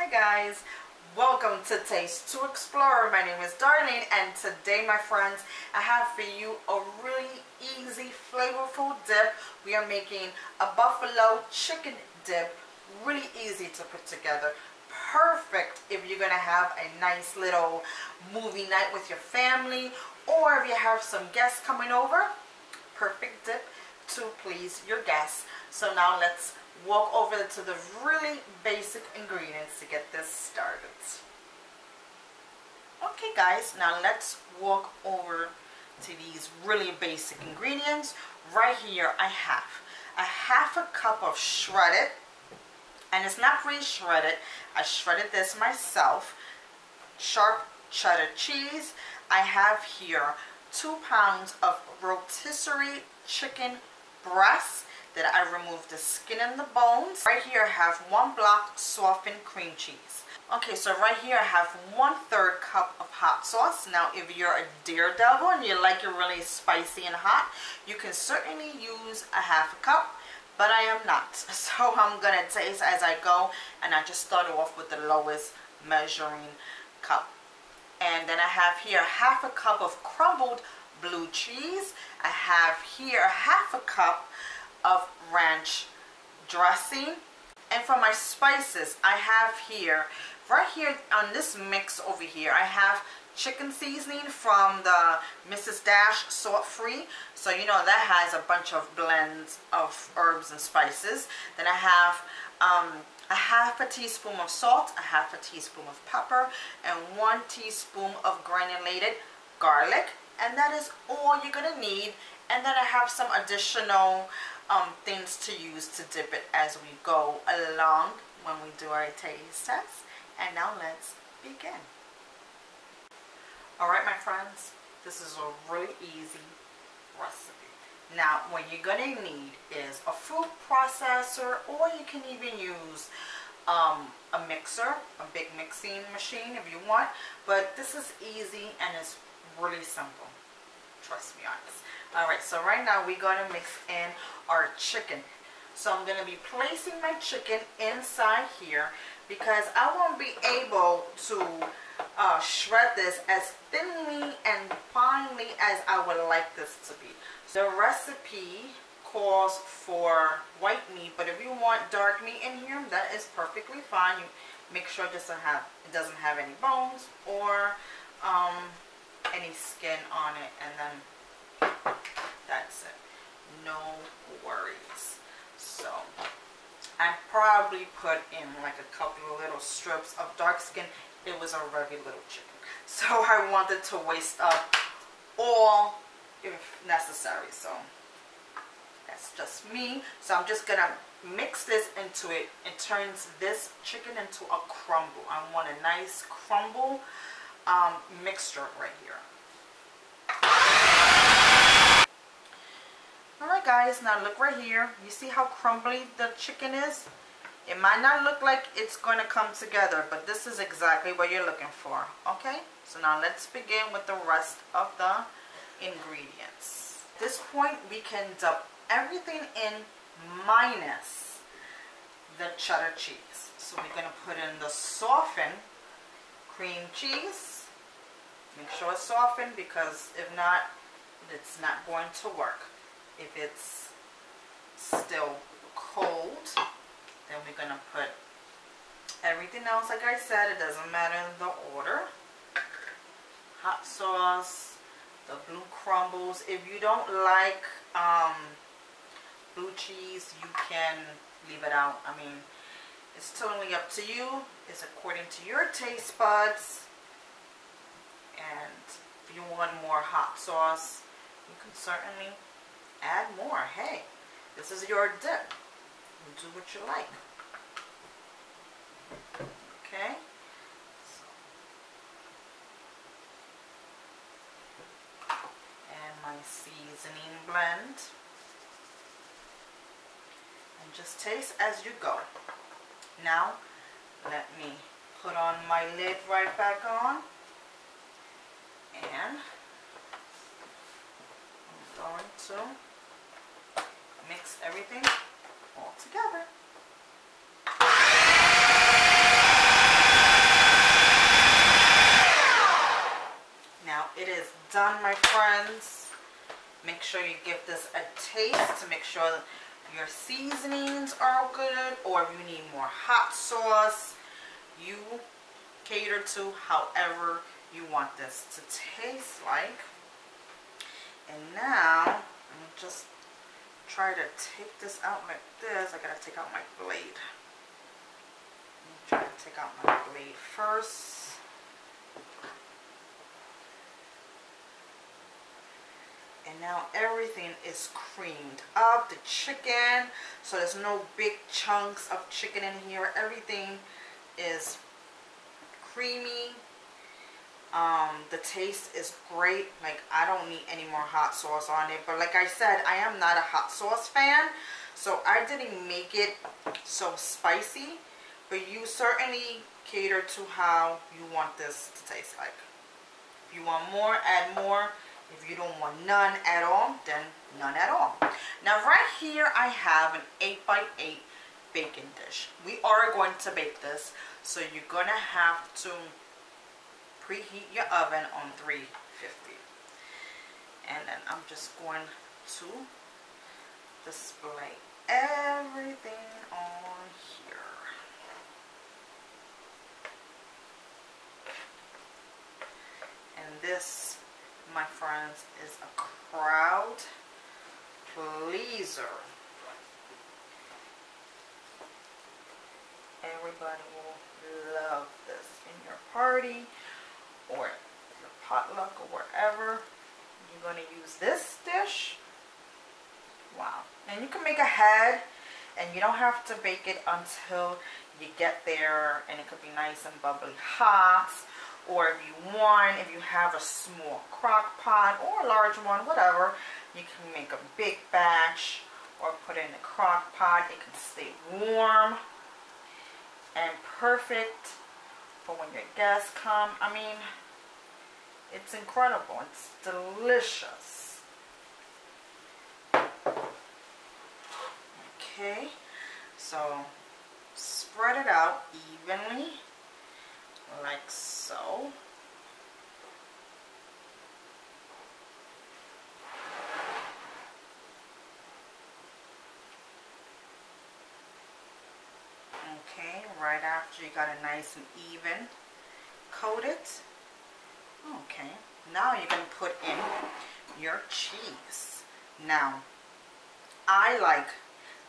Hi guys, welcome to Taste to Explore. My name is Darlene, and today, my friends, I have for you a really easy, flavorful dip. We are making a buffalo chicken dip, really easy to put together. Perfect if you're gonna have a nice little movie night with your family, or if you have some guests coming over. Perfect dip to please your guests. So now let's walk over to the really basic ingredients to get this started. Okay guys, now let's walk over to these really basic ingredients. Right here I have a half a cup of shredded, and it's not pre-shredded, I shredded this myself, sharp cheddar cheese. I have here 2 pounds of rotisserie chicken breast that I removed the skin and the bones. Right here I have 1 block softened cream cheese. Okay, so right here I have 1/3 cup of hot sauce. Now if you're a daredevil and you like it really spicy and hot, you can certainly use a half a cup, but I am not. So I'm gonna taste as I go, and I just start off with the lowest measuring cup. And then I have here half a cup of crumbled blue cheese. I have here half a cup of ranch dressing. And for my spices, I have here, right here on this mix over here, I have chicken seasoning from the Mrs. Dash Salt Free. So you know that has a bunch of blends of herbs and spices. Then I have a half a teaspoon of salt, a half a teaspoon of pepper, and 1 teaspoon of granulated garlic. And that is all you're gonna need. And then I have some additional things to use to dip it as we go along when we do our taste test. And now let's begin. Alright my friends, this is a really easy recipe. Now what you're gonna need is a food processor, or you can even use a mixer, a big mixing machine if you want, but this is easy and it's really simple, trust me on this. Alright, so right now we're going to mix in our chicken. So I'm going to be placing my chicken inside here because I won't be able to shred this as thinly and finely as I would like this to be. The recipe calls for white meat, but if you want dark meat in here, that is perfectly fine. You make sure it doesn't have any bones or any skin on it, and then that's it, no worries. So I probably put in like a couple of little strips of dark skin. It was a very little chicken, so I wanted to waste up all if necessary. So that's just me. So I'm just gonna mix this into it. It turns this chicken into a crumble. I want a nice crumble mixture right here. Alright guys, now look right here. You see how crumbly the chicken is? It might not look like it's going to come together, but this is exactly what you're looking for. Okay? So now let's begin with the rest of the ingredients. At this point we can dump everything in minus the cheddar cheese. So we're going to put in the softened cream cheese. Make sure it's softened, because if not, it's not going to work. If it's still cold, then we're going to put everything else. Like I said, it doesn't matter the order. Hot sauce, the blue crumbles. If you don't like blue cheese, you can leave it out. I mean, it's totally up to you. It's according to your taste buds. And if you want more hot sauce, you can certainly add more. Hey, this is your dip. You do what you like. Okay. And my seasoning blend. And just taste as you go. Now, let me put on my lid right back on. And I'm going to mix everything all together. done, my friends. Make sure you give this a taste to make sure your seasonings are good, or if you need more hot sauce, you cater to however you want this to taste like. And now I'm just try to take this out like this. I gotta take out my blade. Try to take out my blade first. And now everything is creamed up. The chicken, so there's no big chunks of chicken in here. Everything is creamy. The taste is great. Like, I don't need any more hot sauce on it. But like I said, I am not a hot sauce fan, so I didn't make it so spicy. But you certainly cater to how you want this to taste like. If you want more, add more. If you don't want none at all, then none at all. Now right here I have an 8x8 baking dish. We are going to bake this, so you're gonna have to preheat your oven on 350. And then I'm just going to display everything on here. And this, my friends, is a crowd pleaser. Everybody will love this in your party or your potluck or wherever you're going to use this dish. Wow. And you can make a head, and you don't have to bake it until you get there, and it could be nice and bubbly hot. Or if you have a small crock pot or a large one, whatever, you can make a big batch or put it in a crock pot. It can stay warm and perfect for when your guests come. I mean, it's incredible. It's delicious. Okay, so spread it out evenly like so. Okay, right after you got it nice and even coated. Okay, now you're going to put in your cheese. Now, I like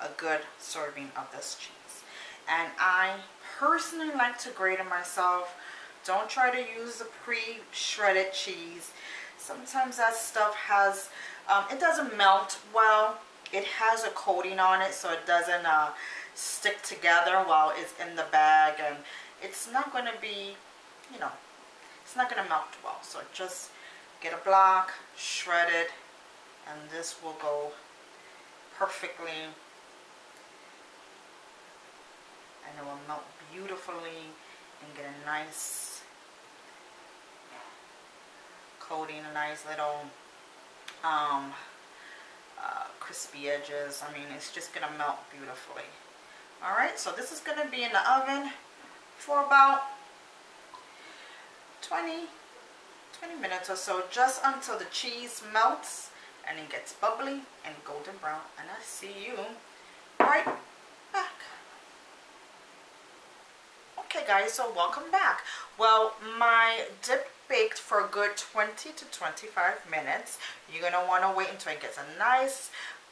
a good serving of this cheese, and I personally like to grate it myself. Don't try to use the pre-shredded cheese. Sometimes that stuff has, it doesn't melt well. It has a coating on it, so it doesn't stick together while it's in the bag, and it's not going to be, you know, it's not going to melt well. So just get a block, shred it, and this will go perfectly, and it will melt beautifully and get a nice coating, a nice little crispy edges. I mean, it's just gonna melt beautifully. All right, so this is gonna be in the oven for about 20 minutes or so, just until the cheese melts and it gets bubbly and golden brown. And I see you right back. Okay guys, so welcome back. Well, my dip baked for a good 20 to 25 minutes. You're gonna want to wait until it gets a nice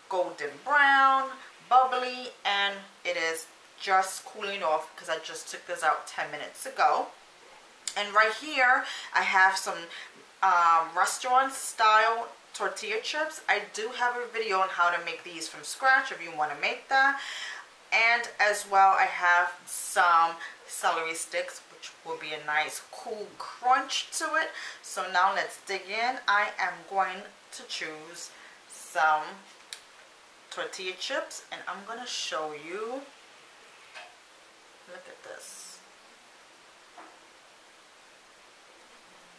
golden brown, bubbly, and it is just cooling off because I just took this out 10 minutes ago. And right here I have some restaurant style tortilla chips. I do have a video on how to make these from scratch if you want to make that. And as well, I have some celery sticks, which will be a nice cool crunch to it. So now let's dig in. I am going to choose some tortilla chips, and I'm going to show you. Look at this.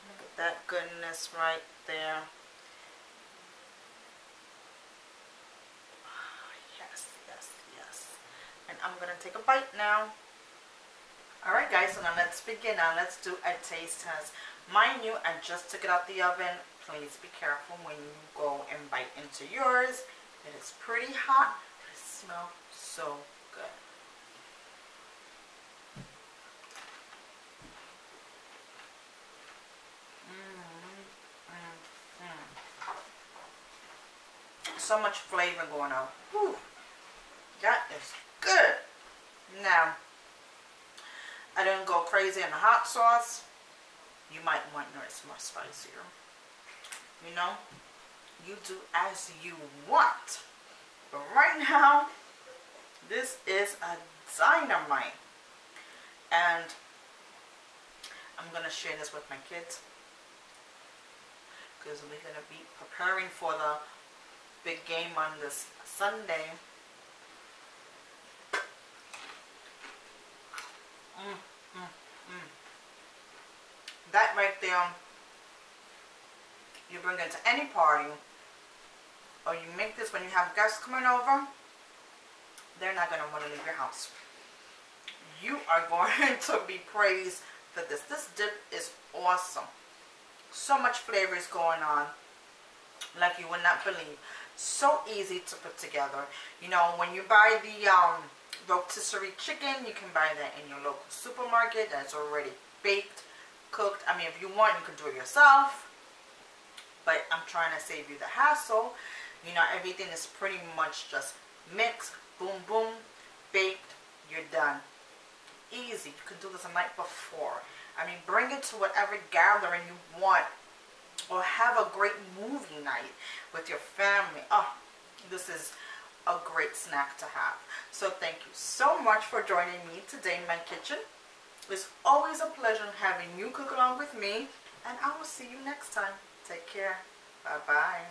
Look at that goodness right there. Yes, yes, yes. And I'm going to take a bite now. Alright guys, so now let's begin. Now let's do a taste test. Mind you, I just took it out the oven please be careful when you go and bite into yours. It is pretty hot. It smells so good. So much flavor going on. Whew. That is good. Now, I didn't go crazy in the hot sauce. You might want yours more spicier. You know, you do as you want. But right now, this is a dynamite. And I'm going to share this with my kids, because we're going to be preparing for the big game on this Sunday. That right there, you bring it to any party, or you make this when you have guests coming over. They're not going to want to leave your house. You are going to be praised for this. This dip is awesome. So much flavor is going on, like you would not believe. So easy to put together. You know, when you buy the rotisserie chicken, you can buy that in your local supermarket. That's already baked, cooked. I mean, if you want, you can do it yourself. But I'm trying to save you the hassle. You know, everything is pretty much just mixed, boom, boom, baked, you're done. Easy. You can do this the night before. I mean, bring it to whatever gathering you want. Or have a great movie night with your family. Oh, this is a great snack to have. So thank you so much for joining me today in my kitchen. It's always a pleasure having you cook along with me. And I will see you next time. Take care. Bye-bye.